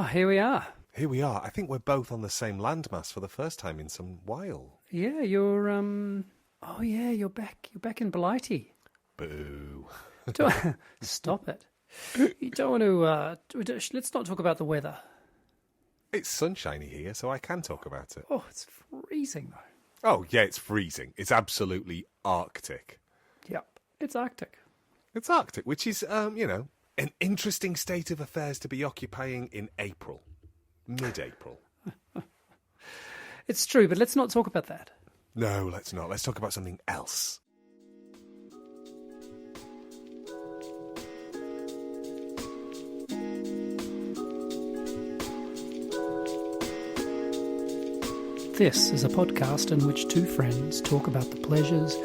Oh, here we are. Here we are. I think we're both on the same landmass for the first time in some while. Yeah, you're. Oh, yeah, you're back. You're back in Blighty. Boo. Stop it. You don't want to. Let's not talk about the weather. It's sunshiny here, so I can talk about it. Oh, it's freezing though. Oh, yeah, it's freezing. It's absolutely Arctic. Yep, it's Arctic. It's Arctic, which is, an interesting state of affairs to be occupying in April. Mid-April. It's true, but let's not talk about that. No, let's not. Let's talk about something else. This is a podcast in which two friends talk about the pleasures,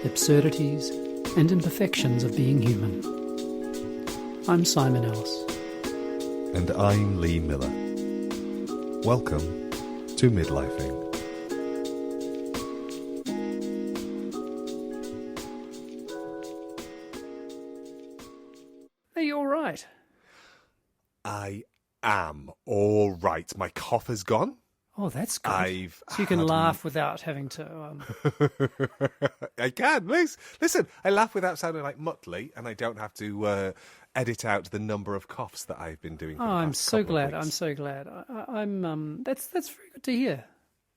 absurdities, and imperfections of being human. I'm Simon Ellis. And I'm Lee Miller. Welcome to Midlifing. Are you all right? I am all right. My cough is gone. Oh, that's good. So you can laugh without having to... I can. Listen, I laugh without sounding like Muttley, and I don't have to edit out the number of coughs that I've been doing for the I'm past so couple of glad. weeks. I'm so glad. That's very good to hear.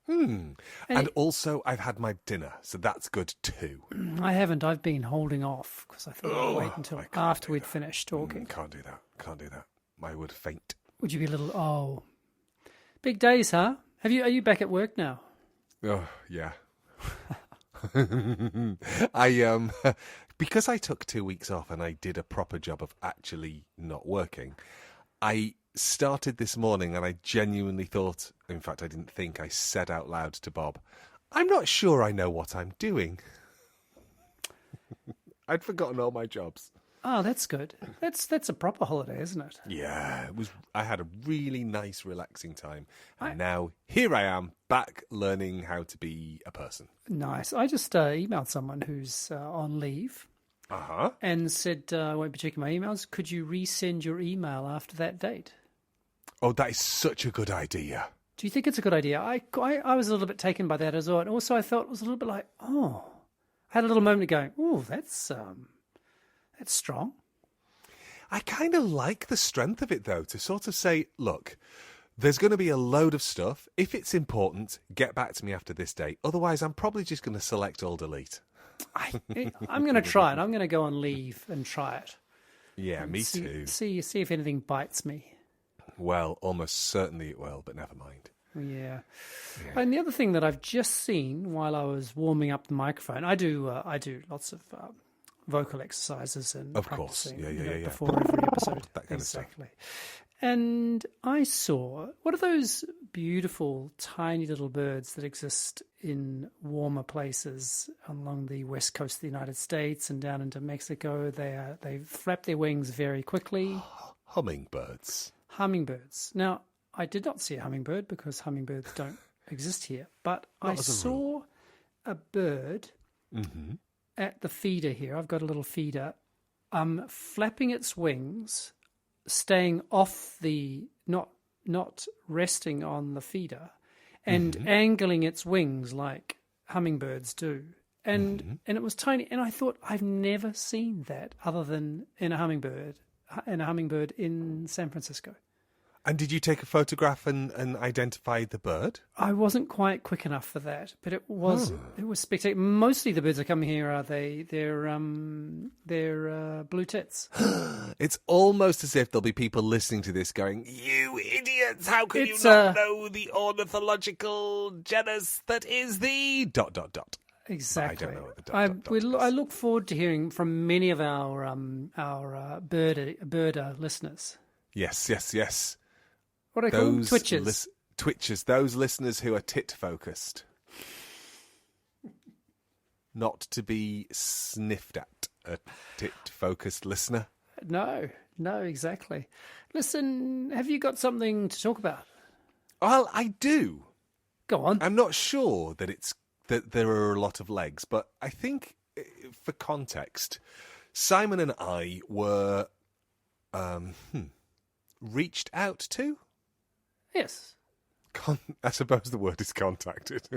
And also, I've had my dinner, so that's good too. I haven't. I've been holding off because I thought I'd wait until after we'd finished talking. Can't do that. I would faint. Would you be a little... Oh, big days, huh? Are you back at work now? Oh, yeah. Because I took 2 weeks off and I did a proper job of actually not working, I started this morning and I genuinely thought, in fact I didn't think, I said out loud to Bob, I'm not sure I know what I'm doing. I'd forgotten all my jobs. Oh, that's good. That's a proper holiday, isn't it? Yeah, it was. I had a really nice, relaxing time. And now, here I am, back learning how to be a person. Nice. I just emailed someone who's on leave and said, I won't be checking my emails. Could you resend your email after that date? Oh, that is such a good idea. Do you think it's a good idea? I was a little bit taken by that as well. And also I felt it was a little bit like, I had a little moment of going, oh, that's strong. I kind of like the strength of it, though, to sort of say, look, there's going to be a load of stuff. If it's important, get back to me after this date. Otherwise, I'm probably just going to select all delete. I'm going to try it. I'm going to go on leave and try it. Yeah, and me too. See if anything bites me. Well, almost certainly it will, but never mind. Yeah. And the other thing that I've just seen while I was warming up the microphone, I do lots of vocal exercises and of course, yeah, before every episode. That kind of stuff. And I saw, what are those beautiful tiny little birds that exist in warmer places along the west coast of the United States and down into Mexico? They flap their wings very quickly. Hummingbirds. Hummingbirds. Now, I did not see a hummingbird because hummingbirds don't exist here, but I saw a bird at the feeder here. I've got a little feeder, flapping its wings, staying off the, not resting on the feeder, and angling its wings like hummingbirds do. And it was tiny, and I thought, I've never seen that other than in a hummingbird in San Francisco. And did you take a photograph and identify the bird? I wasn't quite quick enough for that, but it was spectacular. Mostly the birds that come here they're blue tits. It's almost as if there'll be people listening to this going, "You idiots! How can you not know the ornithological genus that is the ... Exactly. I don't know what the I look forward to hearing from many of our birder listeners. Yes. What are they called? Twitchers. Twitchers, those listeners who are tit-focused. Not to be sniffed at, a tit-focused listener. No, exactly. Listen, have you got something to talk about? Well, I do. Go on. I'm not sure that there are a lot of legs, but I think, for context, Simon and I were reached out to Yes. I suppose the word is contacted.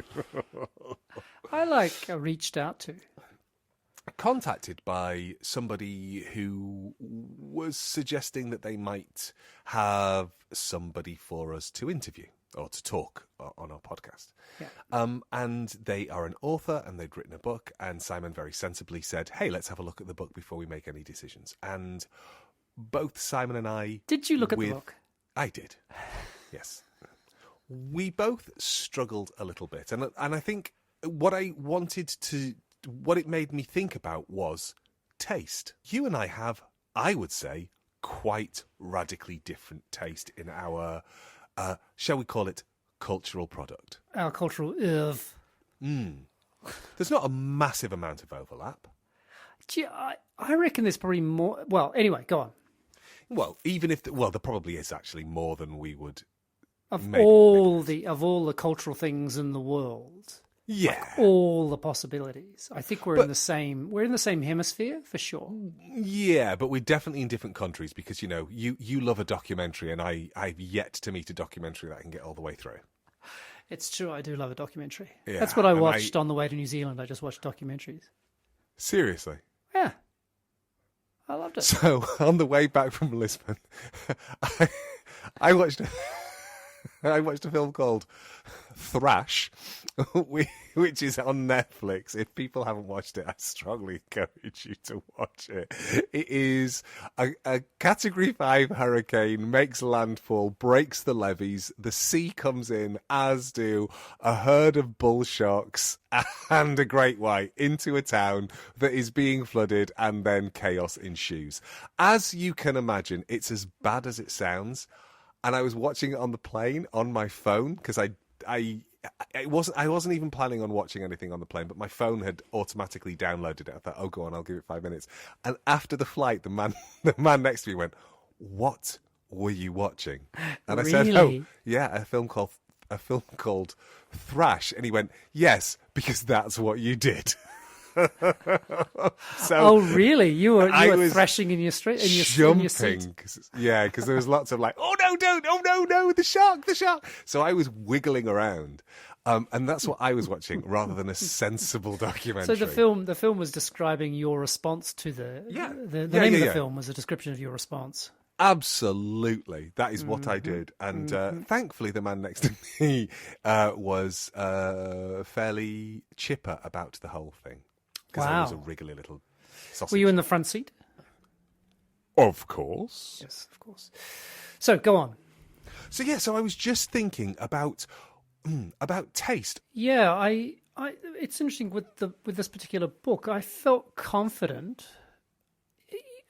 I like reached out to. Contacted by somebody who was suggesting that they might have somebody for us to interview or to talk on our podcast. Yeah. And they are an author and they'd written a book, and Simon very sensibly said, hey, let's have a look at the book before we make any decisions. And both Simon and I... Did you look at the book? I did, yes. We both struggled a little bit. And I think what it made me think about was taste. You and I have, I would say, quite radically different taste in our, shall we call it, cultural product. Our cultural There's not a massive amount of overlap. Gee, I reckon there's probably more. Well, anyway, go on. Well, even if there probably is actually more than we would. Of all the cultural things in the world. Yeah, like all the possibilities. I think we're in the same hemisphere for sure. Yeah, but we're definitely in different countries because you love a documentary, and I've yet to meet a documentary that I can get all the way through. It's true, I do love a documentary. Yeah, that's what I watched on the way to New Zealand. I just watched documentaries. Seriously? Yeah, I loved it. So on the way back from Lisbon, I watched a film called Thrash, which is on Netflix. If people haven't watched it, I strongly encourage you to watch it. It is a Category 5 hurricane makes landfall, breaks the levees, the sea comes in, as do a herd of bull sharks and a great white into a town that is being flooded, and then chaos ensues. As you can imagine, it's as bad as it sounds. And I was watching it on the plane on my phone because I wasn't even planning on watching anything on the plane, but my phone had automatically downloaded it. I thought, oh, go on, I'll give it 5 minutes. And after the flight, the man next to me went, "What were you watching?" And I said, "Oh, yeah, a film called Thrash." And he went, "Yes, because that's what you did." Oh, really? You were thrashing in your street, jumping, in your seat. Yeah, because there was lots of like, "Oh no, don't! Oh no, the shark!" So I was wiggling around, and that's what I was watching, rather than a sensible documentary. So the film was describing your response to the name of the film was a description of your response. Absolutely, that is what I did, and thankfully the man next to me was fairly chipper about the whole thing. Because I was a wriggly little sausage. Were you in the front seat? Of course. Yes, of course. So, go on. So I was just thinking about taste. Yeah, it's interesting with this particular book. I felt confident.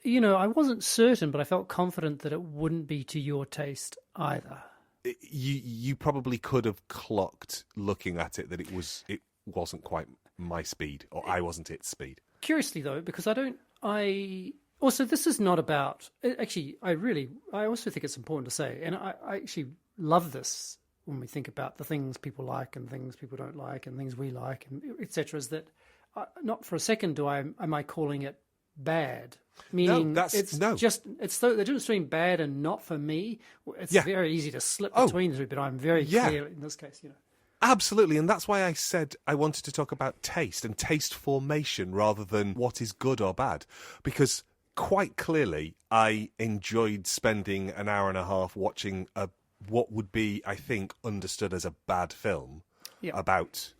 I wasn't certain, but I felt confident that it wouldn't be to your taste either. You probably could have clocked looking at it that it wasn't quite my speed, or I wasn't its speed. Curiously though, because this is not about, actually, I also think it's important to say, and I actually love this when we think about the things people like and things people don't like and things we like, and etc. is that not for a second am I calling it bad. Meaning the difference between bad and not for me. It's very easy to slip between the two, but I'm very clear in this case, Absolutely, and that's why I said I wanted to talk about taste and taste formation rather than what is good or bad. Because quite clearly, I enjoyed spending an hour and a half watching what would be, I think, understood as a bad film about,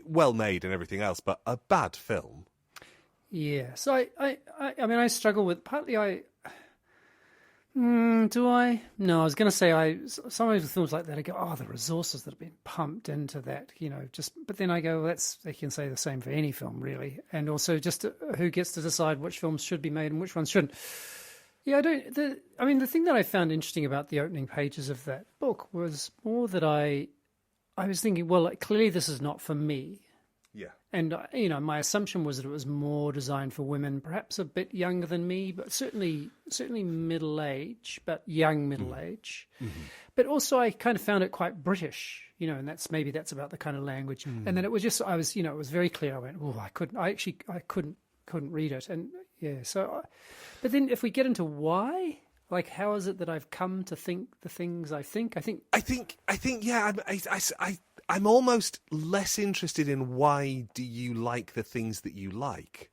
well made and everything else, but a bad film. Yeah, so I struggle with, partly do I? No, I was going to say some of the films like that, I go, the resources that have been pumped into that, but then I go, they can say the same for any film, really. And also just who gets to decide which films should be made and which ones shouldn't. Yeah, the thing that I found interesting about the opening pages of that book was more that I was thinking, well, clearly this is not for me. Yeah. And, my assumption was that it was more designed for women, perhaps a bit younger than me, but certainly middle age, but young middle age. Mm-hmm. But also I kind of found it quite British, and that's about the kind of language. Mm. And then it was just, it was very clear. I went, I couldn't read it. And yeah, so, but then if we get into why, Like, how is it that I've come to think the things I think? Yeah. I'm almost less interested in why do you like the things that you like.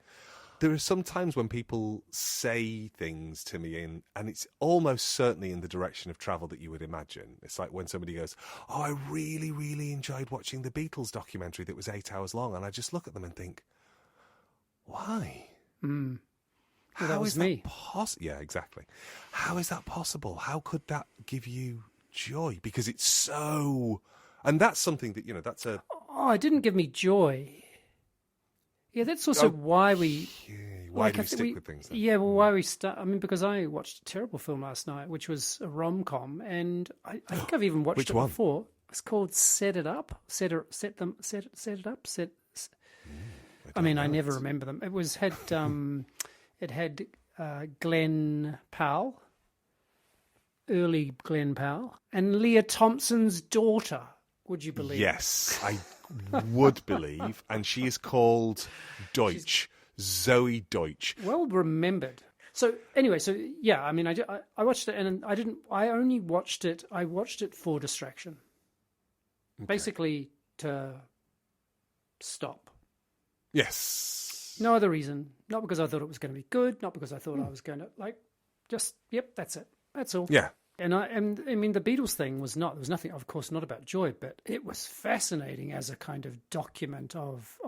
There are some times when people say things to me and it's almost certainly in the direction of travel that you would imagine. It's like when somebody goes, "Oh, I really, really enjoyed watching the Beatles documentary that was 8 hours long," and I just look at them and think, why? Well, that How was is me. that possible? Yeah, exactly. How is that possible? How could that give you joy? Because it's so... And that's something that, that's a... Oh, it didn't give me joy. Yeah, that's also why we... Why do we stick with things then? Yeah, well, why we start... I mean, because I watched a terrible film last night, which was a rom-com, and I think I've even watched Which it one? before. It's called Set It Up. Set It Up. I mean, I never remember them. It had Glen Powell, early Glen Powell, and Lea Thompson's daughter. Would you believe? Yes, I would believe. And she is called Deutch, Zoe Deutch. Well remembered. So anyway, yeah, I mean, I watched it and I didn't. I only watched it. I watched it for distraction, basically to stop. Yes. No other reason. Not because I thought it was going to be good. Not because I thought I was going to just. Yep, that's it. That's all. Yeah. And I mean, the Beatles thing was not. There was nothing, of course, not about joy, but it was fascinating as a kind of document of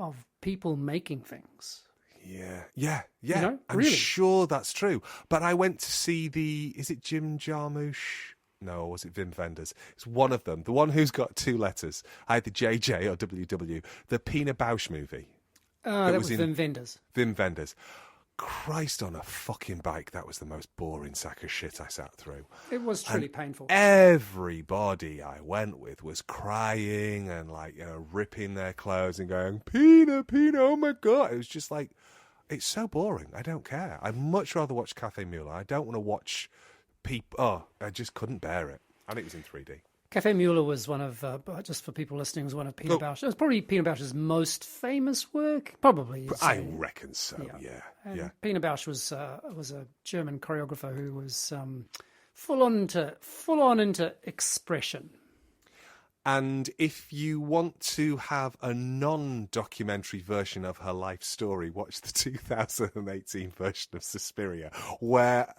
people making things. Yeah. I'm really. sure that's true. But I went to see is it Jim Jarmusch? No, or was it Wim Wenders? It's one of them. The one who's got two letters, either JJ or WW. The Pina Bausch movie. That was Wim Wenders. Wim Wenders. Christ on a fucking bike. That was the most boring sack of shit I sat through. It was truly painful. Everybody I went with was crying and ripping their clothes and going, Pina, oh my God. It was just like, it's so boring. I don't care. I'd much rather watch Cafe Mula. I don't want to watch people. Oh, I just couldn't bear it. And it was in 3D. Cafe Mula was one of, just for people listening, was one of Pina Bausch. It was probably Pina Bausch's most famous work. Probably. I reckon so, yeah. And Pina Bausch was a German choreographer who was full on into expression. And if you want to have a non-documentary version of her life story, watch the 2018 version of Suspiria, where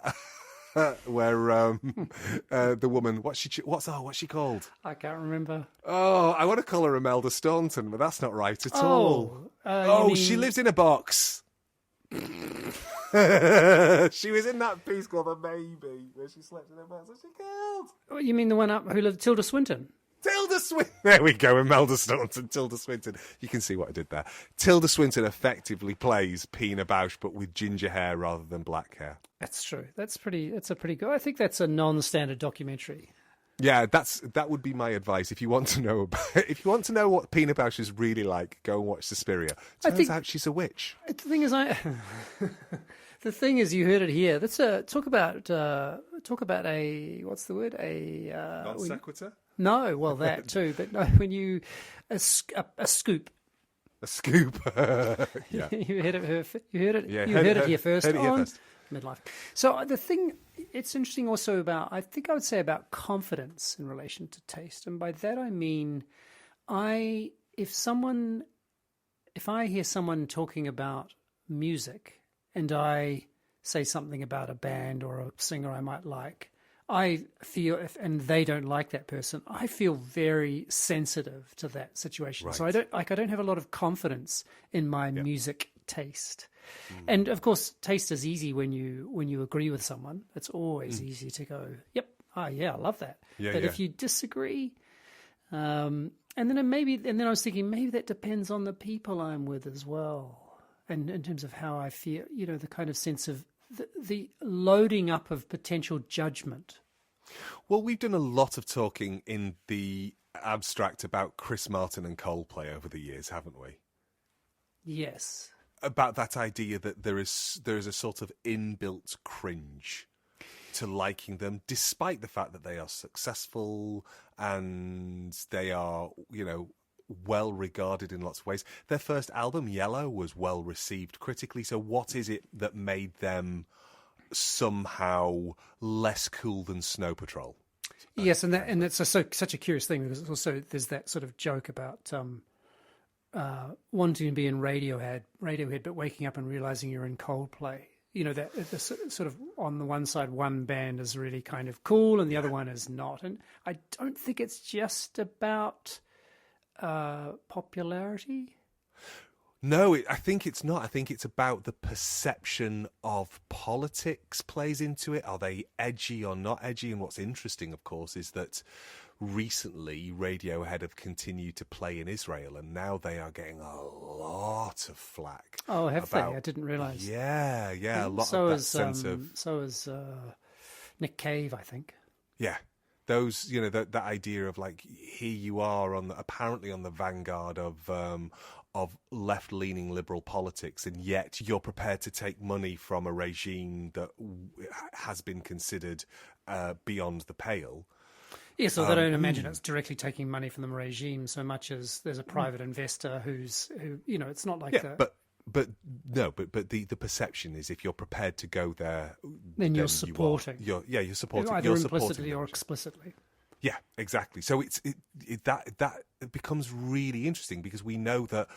the woman, what's she called? I can't remember. Oh, I want to call her Imelda Staunton, but that's not right at all. She lives in a box. She was in that piece called The Maybe, where she slept in a box. What's she called? Oh, you mean the one who lived Tilda Swinton? Tilda Swinton. There we go, Imelda Staunton, Tilda Swinton. You can see what I did there. Tilda Swinton effectively plays Pina Bausch, but with ginger hair rather than black hair. That's true. That's a pretty good. I think that's a non-standard documentary. Yeah, that would be my advice. If you want to know what Pina Bausch is really like, go and watch Suspiria. Turns out she's a witch. The thing is, you heard it here. Let's talk about a what's the word? Non sequitur? No, well that too, but no, when you a scoop. A scoop. Yeah. You heard it. Yeah, you heard it here first. Heard it here first. Midlife. So the thing, it's interesting also about, I think I would say about confidence in relation to taste. And by that I mean, if I hear someone talking about music and I say something about a band or a singer I might like, I feel, and they don't like that person, I feel very sensitive to that situation. Right. So I don't have a lot of confidence in my music taste. And of course, taste is easy when you agree with someone. It's always easy to go, yep, I love that. But if you disagree, and then I was thinking maybe that depends on the people I'm with as well, and in terms of how I feel, the kind of sense of the loading up of potential judgment. Well, we've done a lot of talking in the abstract about Chris Martin and Coldplay over the years, haven't we? Yes. About that idea that there is a sort of inbuilt cringe to liking them, despite the fact that they are successful and they are, well regarded in lots of ways. Their first album, Yellow, was well received critically. So what is it that made them somehow less cool than Snow Patrol. Yes, and that's such a curious thing, because also there's that sort of joke about wanting to be in Radiohead, but waking up and realizing you're in Coldplay. You know, that the sort of on the one side, one band is really kind of cool and the other one is not. And I don't think it's just about popularity. No, I think it's not. I think it's about the perception of politics plays into it. Are they edgy or not edgy? And what's interesting, of course, is that recently Radiohead have continued to play in Israel, and now they are getting a lot of flack. Oh, have they? I didn't realise. Yeah, a lot so of that is, sense of... So is Nick Cave, I think. Yeah. Those, you know, that idea of like, here you are apparently on the vanguard of left-leaning liberal politics, and yet you're prepared to take money from a regime that has been considered beyond the pale. Yes, so they don't imagine it's directly taking money from the regime so much as there's a private investor who you know, it's not like But the perception is if you're prepared to go there, then you're supporting. You're supporting. Either you're implicitly supporting or explicitly. Yeah, exactly. So that becomes really interesting, because we know that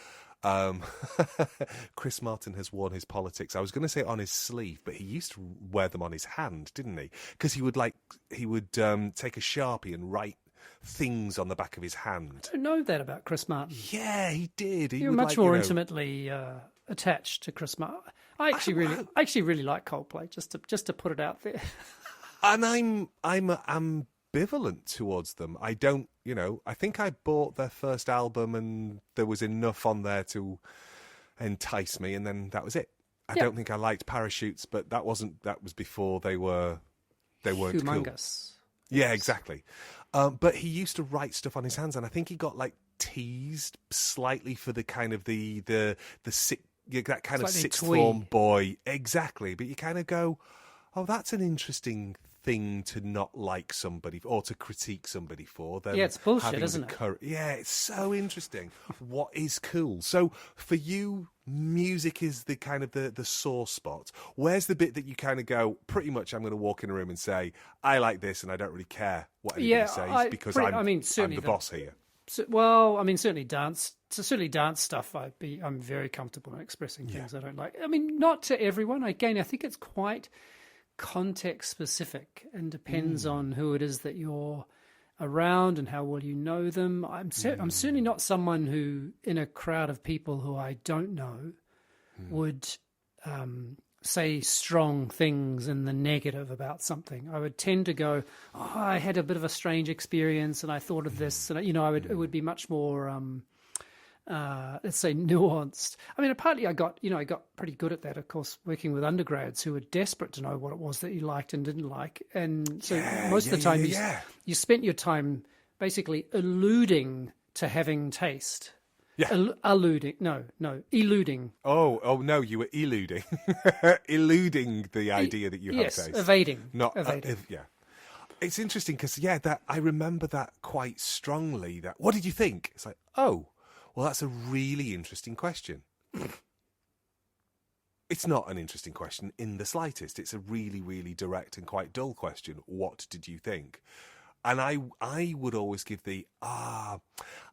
Chris Martin has worn his politics, I was going to say on his sleeve, but he used to wear them on his hand, didn't he? Because he would take a Sharpie and write things on the back of his hand. I don't know that about Chris Martin. Yeah, he did. You're much more intimately attached to Chris Martin. I actually really like Coldplay. Just to put it out there. And I'm ambivalent towards them. I don't, you know, I think I bought their first album and there was enough on there to entice me, and then that was it. I don't think I liked Parachutes, but that was before they weren't humongous. Cool. Yeah, exactly. But he used to write stuff on his hands, and I think he got like teased slightly for the kind of the sick, that kind of sixth form boy. Exactly. But you kind of go, oh, that's an interesting thing to not like somebody or to critique somebody for. Yeah, it's bullshit, isn't it? Yeah, it's so interesting. What is cool? So for you, music is the kind of the sore spot. Where's the bit that you kind of go, pretty much I'm going to walk in a room and say, I like this and I don't really care what anybody says because I'm the boss here. Certainly dance stuff. I'm very comfortable in expressing things I don't like. I mean, not to everyone. Again, I think it's quite context specific and depends on who it is that you're around and how well you know them. I'm certainly not someone who, in a crowd of people who I don't know, would say strong things in the negative about something. I would tend to go, oh, I had a bit of a strange experience and I thought of this, and it would be much more let's say nuanced. I mean, partly I got pretty good at that, of course, working with undergrads who were desperate to know what it was that you liked and didn't like. And so most of the time you spent your time basically alluding to having taste. Yeah. Eluding. Oh, no, you were eluding. Eluding the idea that you have taste. Yes, evading. Not evading. It's interesting because, that I remember that quite strongly. That, what did you think? It's like, oh, well, that's a really interesting question. It's not an interesting question in the slightest. It's a really, really direct and quite dull question. What did you think? And I would always give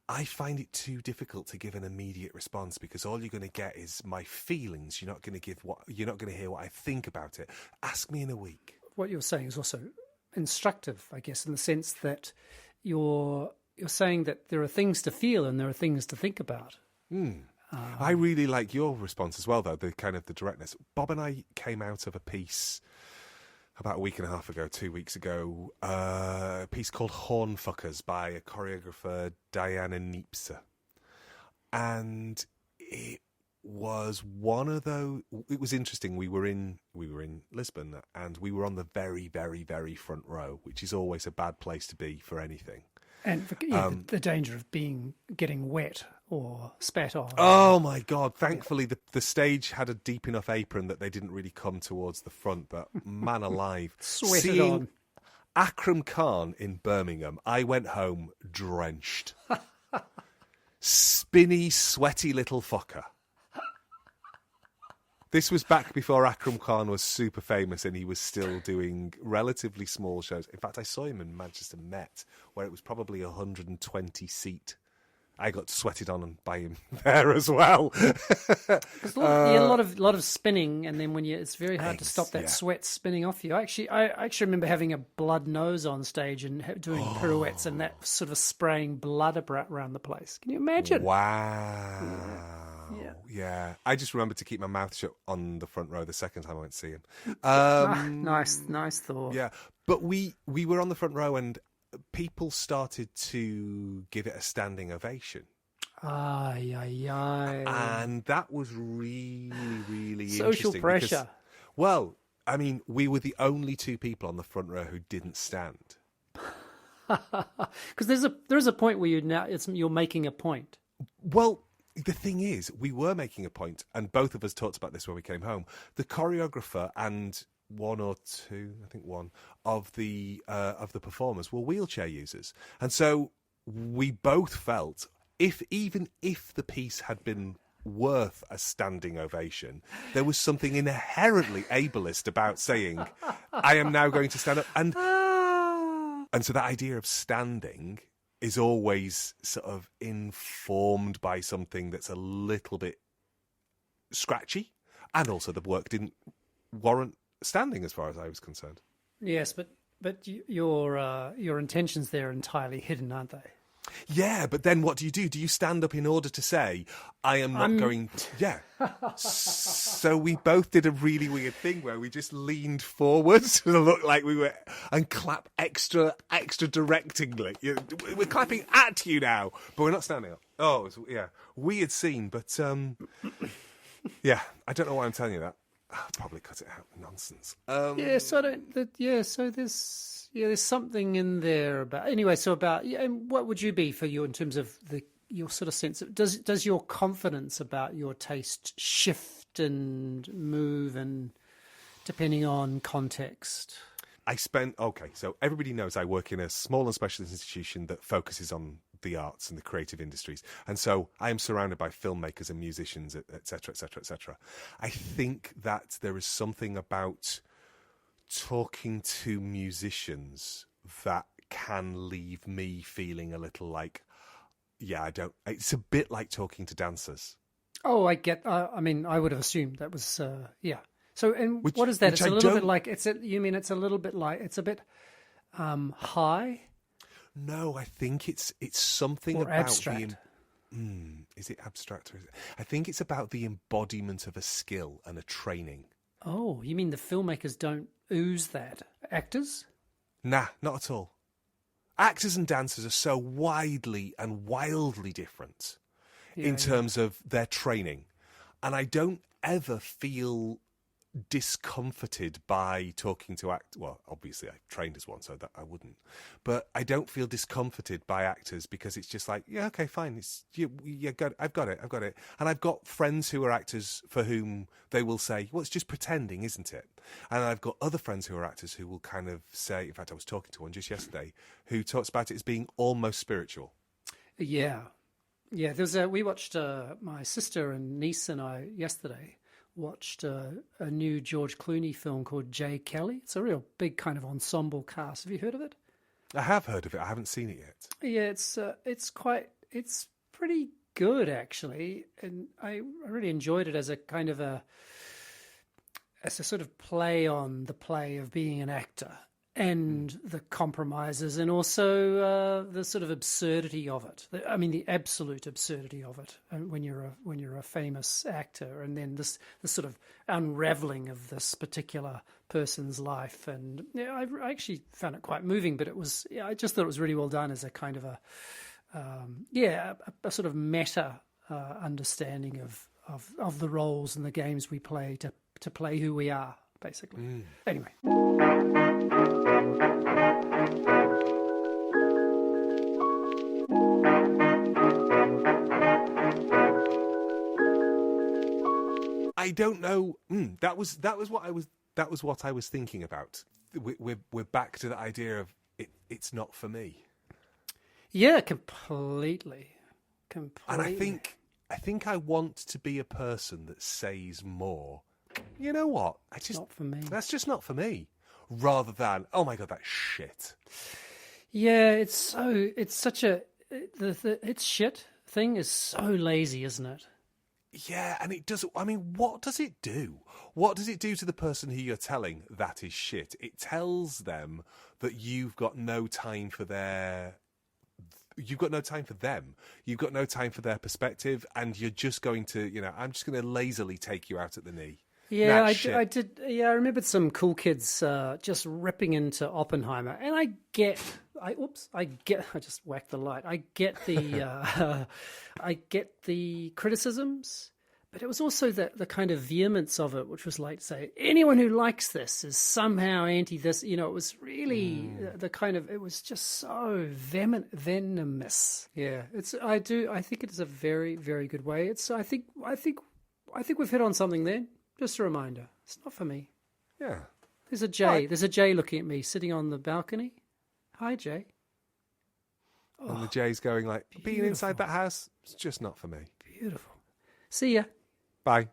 I find it too difficult to give an immediate response because all you're going to get is my feelings. You're not going to hear what I think about it. Ask me in a week. What you're saying is also instructive, I guess, in the sense that you're saying that there are things to feel and there are things to think about. I really like your response as well, though, the kind of the directness. Bob and I came out of a piece about a week and a half ago, 2 weeks ago, a piece called Hornfuckers by a choreographer, Diana Niepce. And it was one of those... It was interesting. We were in Lisbon, and we were on the very, very, very front row, which is always a bad place to be for anything. And the danger of getting wet or spat on. Oh my God! Thankfully, the stage had a deep enough apron that they didn't really come towards the front. But man alive, sweated on. Akram Khan in Birmingham, I went home drenched, spinny, sweaty little fucker. This was back before Akram Khan was super famous and he was still doing relatively small shows. In fact, I saw him in Manchester Met, where it was probably 120 seat. I got sweated on by him there as well. There's a lot of spinning, and then it's very hard to stop that sweat spinning off you. I actually remember having a blood nose on stage and doing pirouettes and that sort of spraying blood around the place. Can you imagine? Wow. Yeah. I just remembered to keep my mouth shut on the front row the second time I went to see him. Nice thought. Yeah, but we were on the front row and people started to give it a standing ovation. And that was really, really social interesting. Pressure. Well, I mean, we were the only two people on the front row who didn't stand. Because there's a point where you're making a point. Well, the thing is, we were making a point, and both of us talked about this when we came home. The choreographer and one of the performers were wheelchair users, and so we both felt even if the piece had been worth a standing ovation, there was something inherently ableist about saying, "I am now going to stand up," and so that idea of standing is always sort of informed by something that's a little bit scratchy, and also the work didn't warrant standing as far as I was concerned. Yes, but your intentions there are entirely hidden, aren't they? Yeah, but then what do? Do you stand up in order to say, I am not going to... Yeah. So we both did a really weird thing where we just leaned forward to look like we were... and clap extra directingly. We're clapping at you now, but we're not standing up. Oh, yeah. Weird scene, but... yeah, I don't know why I'm telling you that. I'll probably cut it out. Nonsense. There's something in there about. Anyway, so about. Yeah, and what would you be for you in terms of your sort of sense of does your confidence about your taste shift and move and depending on context? So everybody knows I work in a small and specialist institution that focuses on the arts and the creative industries. And so I am surrounded by filmmakers and musicians, et cetera, et cetera, et cetera. I think that there is something about talking to musicians that can leave me feeling a little like, it's a bit like talking to dancers. Oh, I get, I mean, I would have assumed that was, So, and what is that? It's a little bit like, it's a bit high? No, I think it's something or about abstract. Is it abstract? Or I think it's about the embodiment of a skill and a training. Oh, you mean the filmmakers don't ooze that? Actors? Nah, not at all. Actors and dancers are so widely and wildly different in terms of their training. And I don't ever feel discomforted by talking to actors. Well, obviously I trained as one, so that I wouldn't. But I don't feel discomforted by actors because it's just like, yeah, okay, fine. I've got it. And I've got friends who are actors for whom they will say, well, it's just pretending, isn't it? And I've got other friends who are actors who will kind of say, in fact, I was talking to one just yesterday who talks about it as being almost spiritual. Yeah. We watched my sister and niece and I yesterday watched a new George Clooney film called J. Kelly. It's a real big kind of ensemble cast. Have you heard of it? I have heard of it. I haven't seen it yet. Yeah, it's pretty good actually, and I really enjoyed it as a kind of a sort of play on the play of being an actor and the compromises and also the sort of absurdity of it. I mean, the absolute absurdity of it when you're a famous actor, and then this sort of unraveling of this particular person's life. And I actually found it quite moving. But I just thought it was really well done as a kind of a sort of meta understanding of the roles and the games we play to play who we are, basically. Anyway. I don't know. That was what I was thinking about. We're back to the idea of it's not for me. Yeah, completely. And I think I want to be a person that says more you know what? Not for me. That's just not for me. Rather than, oh my God, that's shit. Yeah, it's such a, it's shit thing is so lazy, isn't it? Yeah, and it does. I mean, what does it do? What does it do to the person who you're telling that is shit? It tells them that you've got no time for them. You've got no time for their perspective, and you're just going to, I'm just going to lazily take you out at the knee. Yeah, I did. Yeah, I remembered some cool kids just ripping into Oppenheimer, and I just whacked the light. I get the, I get the criticisms, but it was also the kind of vehemence of it, which was like, say, anyone who likes this is somehow anti this. It was really the kind of, it was just so venomous. Yeah, I think it is a very, very good way. I think we've hit on something there. Just a reminder, it's not for me. Yeah. There's a Jay. Right. There's a Jay looking at me, sitting on the balcony. Hi, Jay. And the Jay's going like, being inside that house, it's just not for me. Beautiful. See ya. Bye.